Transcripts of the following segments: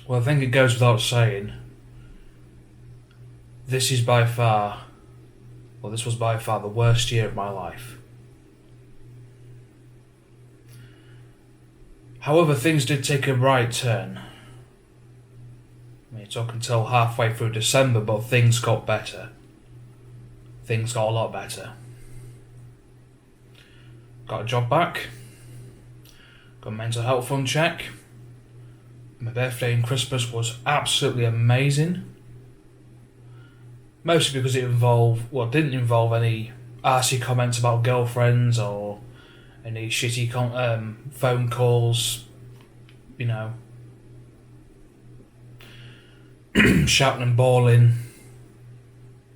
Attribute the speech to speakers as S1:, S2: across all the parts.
S1: Well, I think it goes without saying, this was by far the worst year of my life. However, things did take a right turn. I mean, it took until halfway through December, but things got better. Things got a lot better. Got a job back. Got a mental health fund check. My birthday and Christmas was absolutely amazing. Mostly because it didn't involve any arsey comments about girlfriends or any shitty phone calls, you know, shouting and bawling,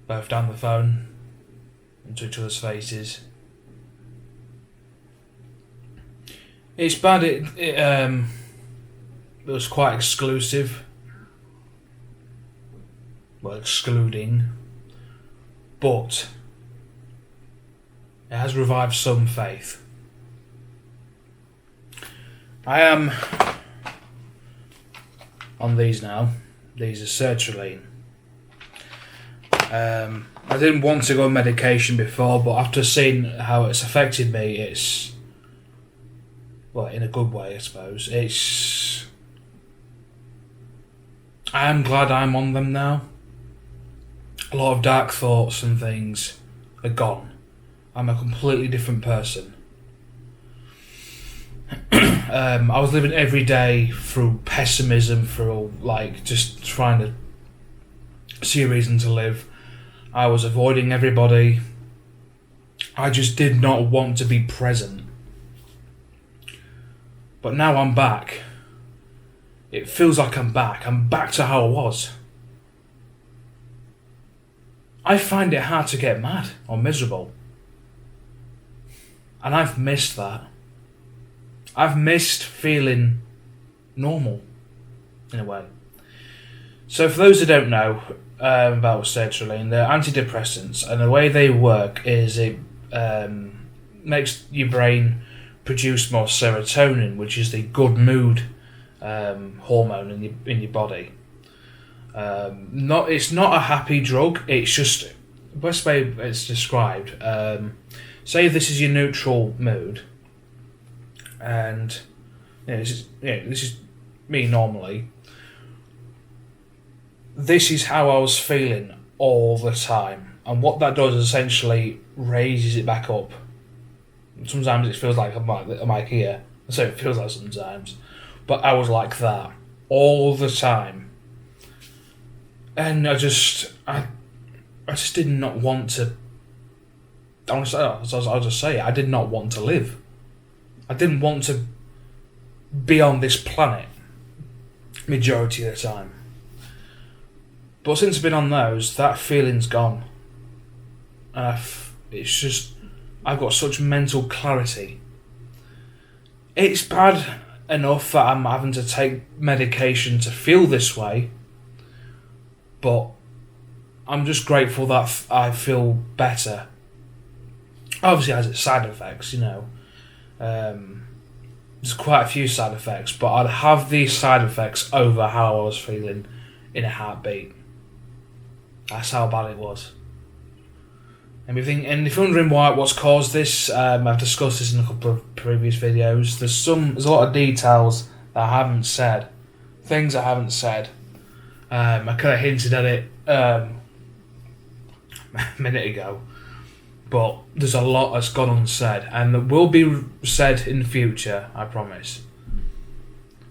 S1: both down the phone into each other's faces. It's bad. It was quite exclusive. Well, excluding, but it has revived some faith. I am on these now. These are sertraline. I didn't want to go on medication before, but after seeing how it's affected me, it's, well, in a good way, I suppose. I am glad I'm on them now. A lot of dark thoughts and things are gone. I'm a completely different person. I was living every day through pessimism, through just trying to see a reason to live. I was avoiding everybody. I just did not want to be present. But now I'm back. It feels like I'm back. I'm back to how I was. I find it hard to get mad or miserable. And I've missed that. I've missed feeling normal, in a way. So for those who don't know about sertraline, they're antidepressants, and the way they work is it makes your brain produce more serotonin, which is the good mood hormone in your body. It's not a happy drug. It's just the best way it's described. Say this is your neutral mood, and this is me normally. This is how I was feeling all the time, and what that does is essentially raises it back up. Sometimes it feels like I'm like here, so it feels like sometimes, but I was like that all the time. And I just did not want to. Honestly, I'll just say it. I did not want to live. I didn't want to be on this planet majority of the time. But since I've been on those, that feeling's gone. It's just I've got such mental clarity. It's bad enough that I'm having to take medication to feel this way. But I'm just grateful that I feel better. Obviously, it has its side effects, you know. There's quite a few side effects, but I'd have these side effects over how I was feeling in a heartbeat. That's how bad it was. And if you're wondering what's caused this, I've discussed this in a couple of previous videos. There's a lot of details that I haven't said, things I haven't said. I kind of hinted at it a minute ago, but there's a lot that's gone unsaid, and that will be said in the future, I promise.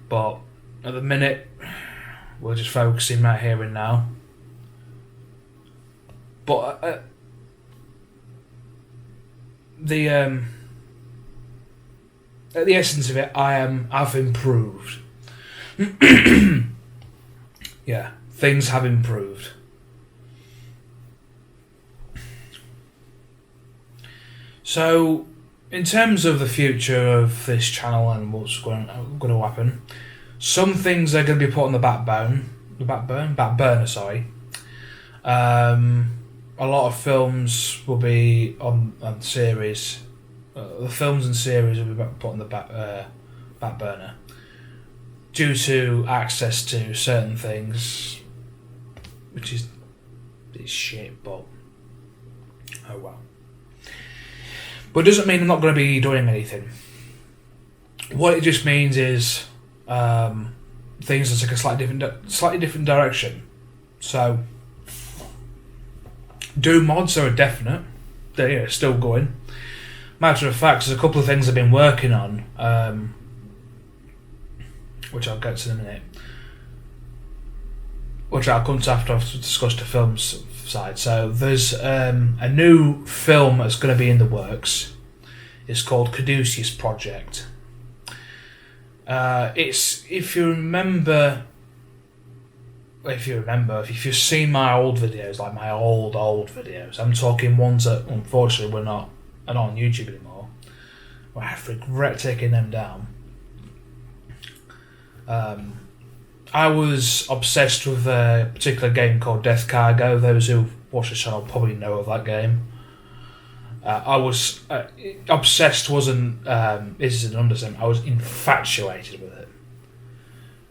S1: But at the minute, we're just focusing right here and now. But at the essence of it, I've improved. Yeah, things have improved. So, in terms of the future of this channel and what's going to happen, some things are going to be put on the back burner. Sorry. A lot of films will be on series. The films and series will be put on the back burner. due to access to certain things, which is shit, but oh well. But it doesn't mean I'm not going to be doing anything. What it just means is things will take a slightly different direction. So, Doom mods are a definite. They're still going. Matter of fact, there's a couple of things I've been working on, which I'll get to in a minute. Which I'll come to after I've discussed the film side. So there's a new film that's going to be in the works. It's called Caduceus Project. It's if you've seen my old videos, like my old videos, I'm talking ones that unfortunately are not on YouTube anymore. I have regret taking them down. I was obsessed with a particular game called Death Cargo. Those who watch the channel probably know of that game. I was obsessed. Wasn't this is an understatement. I was infatuated with it.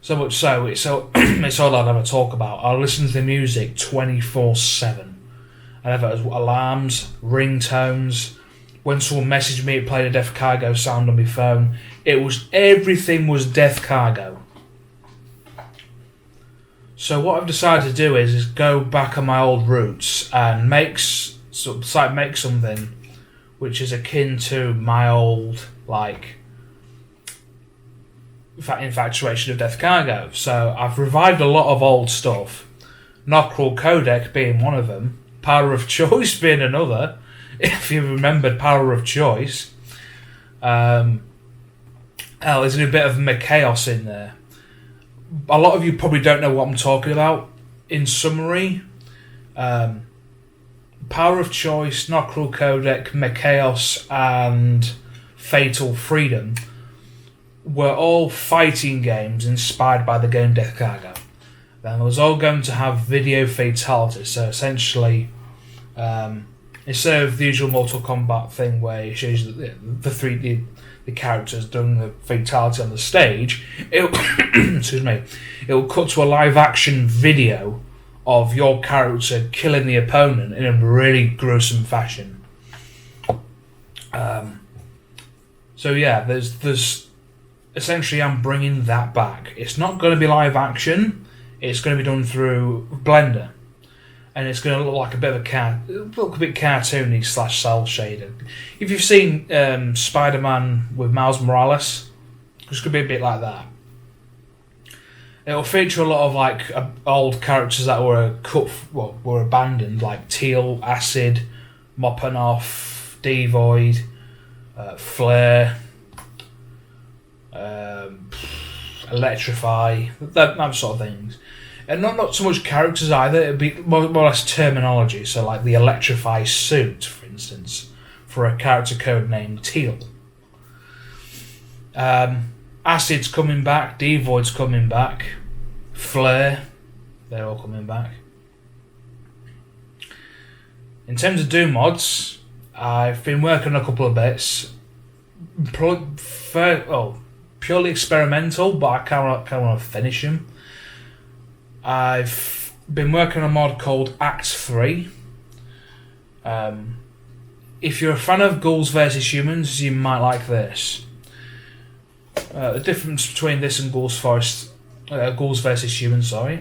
S1: So much so it's all I'd ever talk about. I listen to the music 24/7. I have it as alarms, ringtones. When someone messaged me, it played a Death Cargo sound on my phone. Everything was Death Cargo. So what I've decided to do is go back on my old roots and make something which is akin to my old infatuation of Death Cargo. So I've revived a lot of old stuff. Nockrul Codec being one of them. Power of Choice being another. If you remembered Power of Choice. There's a bit of Chaos in there. A lot of you probably don't know what I'm talking about. In summary, Power of Choice, Nockrul Codec, Chaos, and Fatal Freedom were all fighting games inspired by the game Death Cargo. Then it was all going to have video fatalities. So essentially, instead of the usual Mortal Kombat thing where it shows the characters doing the fatality on the stage, excuse me, it will cut to a live action video of your character killing the opponent in a really gruesome fashion. So yeah, there's essentially I'm bringing that back. It's not going to be live action. It's going to be done through Blender, and it's going to look like a bit cartoony / cel shaded. If you've seen Spider-Man with Miles Morales, it's going to be a bit like that. It'll feature a lot of old characters that were abandoned, like Teal, Acid, Mopping Off, Devoid, Flare, Electrify, that sort of things. And not so much characters either, it'd be more or less terminology. So like the Electrify suit, for instance, for a character code named Teal. Acid's coming back, Devoid's coming back, Flare, they're all coming back. In terms of Doom mods, I've been working on a couple of bits. Purely experimental, but I kind of want to finish them. I've been working on a mod called Act 3. If you're a fan of Ghouls vs Humans, you might like this. The difference between this and Ghouls vs Humans, the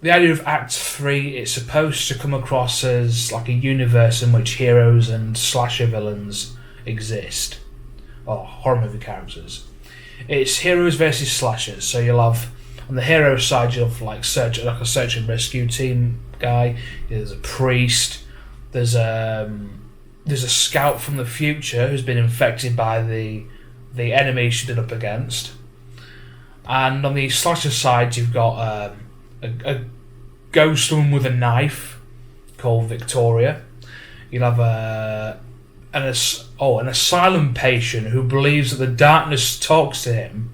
S1: idea of Act 3, it's supposed to come across as like a universe in which heroes and slasher villains exist, or horror movie characters. It's heroes versus slashers, so you'll have on the hero side you'll have a search and rescue team guy. There's a priest. There's a scout from the future who's been infected by the enemy she did up against. And on the slasher side, you've got a ghost woman with a knife called Victoria. You'll have an asylum patient who believes that the darkness talks to him,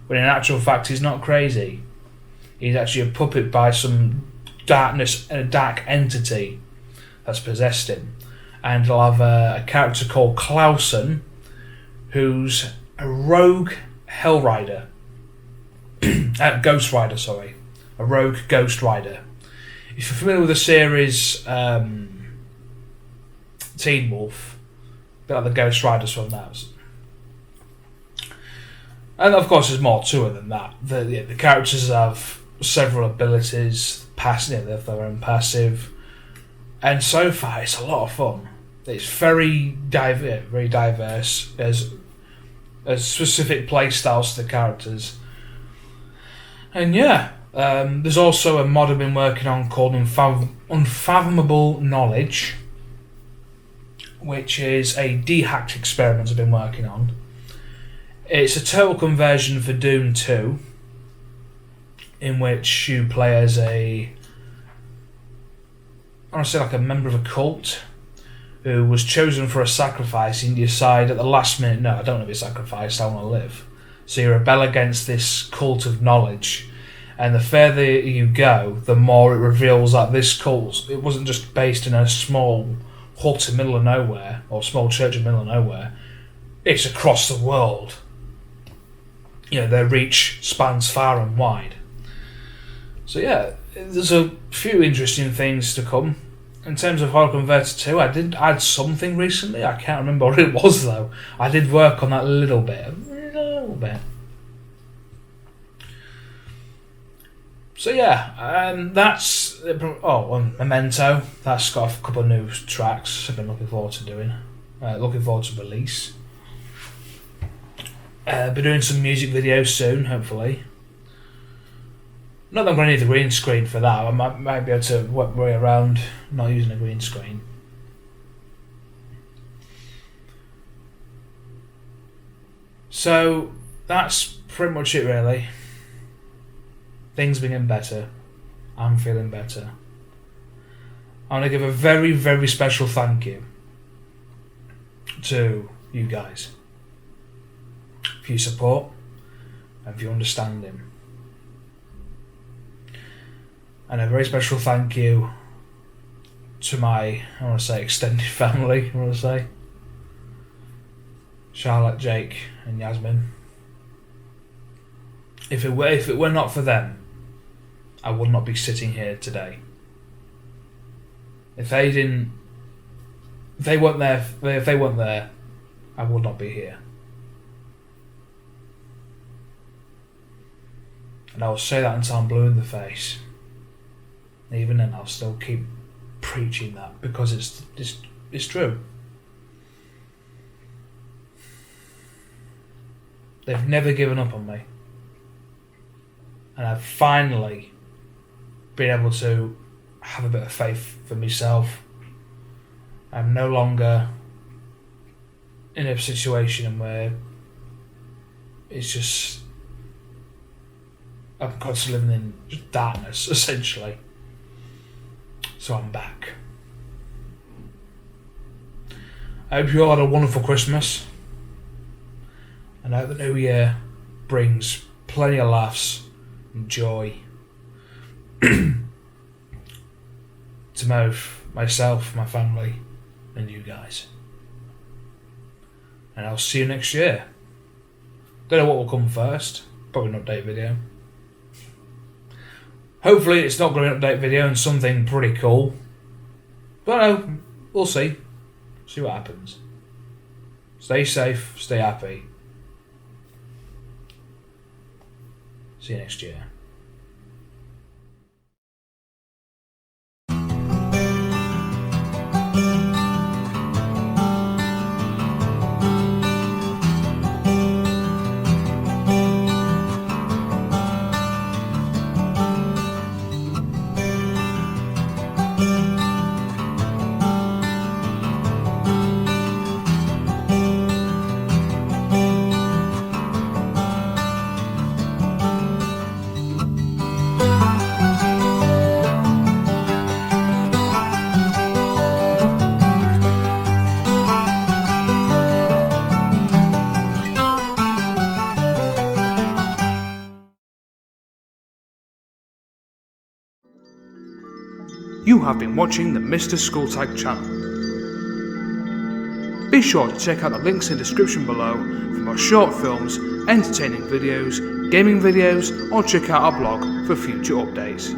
S1: when in actual fact he's not crazy. He's actually a puppet by some darkness and a dark entity that's possessed him. And you'll have a character called Clausen, who's a rogue hellrider Ghost Rider, sorry. A rogue Ghost Rider. If you're familiar with the series Teen Wolf, a bit like the Ghost Riders from that. And of course, there's more to it than that. The characters have several abilities, passive, they have their own passive, and so far it's a lot of fun. It's very diverse. There's specific play styles to the characters, and there's also a mod I've been working on called Unfathomable Knowledge, which is a de-hacked experiment I've been working on. It's a total conversion for Doom 2, in which you play as I want to say like a member of a cult who was chosen for a sacrifice, and you decide at the last minute, no, I don't want to be sacrificed, I want to live. So you rebel against this cult of knowledge, and the further you go, the more it reveals that this cult, it wasn't just based in a small hut in the middle of nowhere, or small church in the middle of nowhere, it's across the world. Their reach spans far and wide. So there's a few interesting things to come. In terms of Horror Converter 2, I did add something recently. I can't remember what it was though. I did work on that a little bit. So that's... and Memento. That's got a couple of new tracks I've been looking forward to doing. Looking forward to release. Be doing some music videos soon, hopefully. Not that I'm going to need the green screen for that. I might be able to work my way around not using a green screen. So that's pretty much it, really. Things been getting better. I'm feeling better. I want to give a very, very special thank you to you guys for your support and for your understanding. And a very special thank you to my, extended family, Charlotte, Jake and Yasmin. If it were not for them, I would not be sitting here today. If they weren't there, I would not be here. And I will say that until I'm blue in the face. And even then, I'll still keep preaching that because it's true. They've never given up on me. And I've finally been able to have a bit of faith for myself. I'm no longer in a situation where it's just I'm constantly living in just darkness, essentially. So I'm back. I hope you all had a wonderful Christmas. And I hope the new year brings plenty of laughs and joy to both myself, my family, and you guys. And I'll see you next year. Don't know what will come first. Probably an update video. Hopefully it's not going to be an update video and something pretty cool. But no, we'll see. See what happens. Stay safe, stay happy. See you next year. You have been watching the MrSkulltag channel.
S2: Be sure to check out the links in the description below for more short films, entertaining videos, gaming videos, or check out our blog for future updates.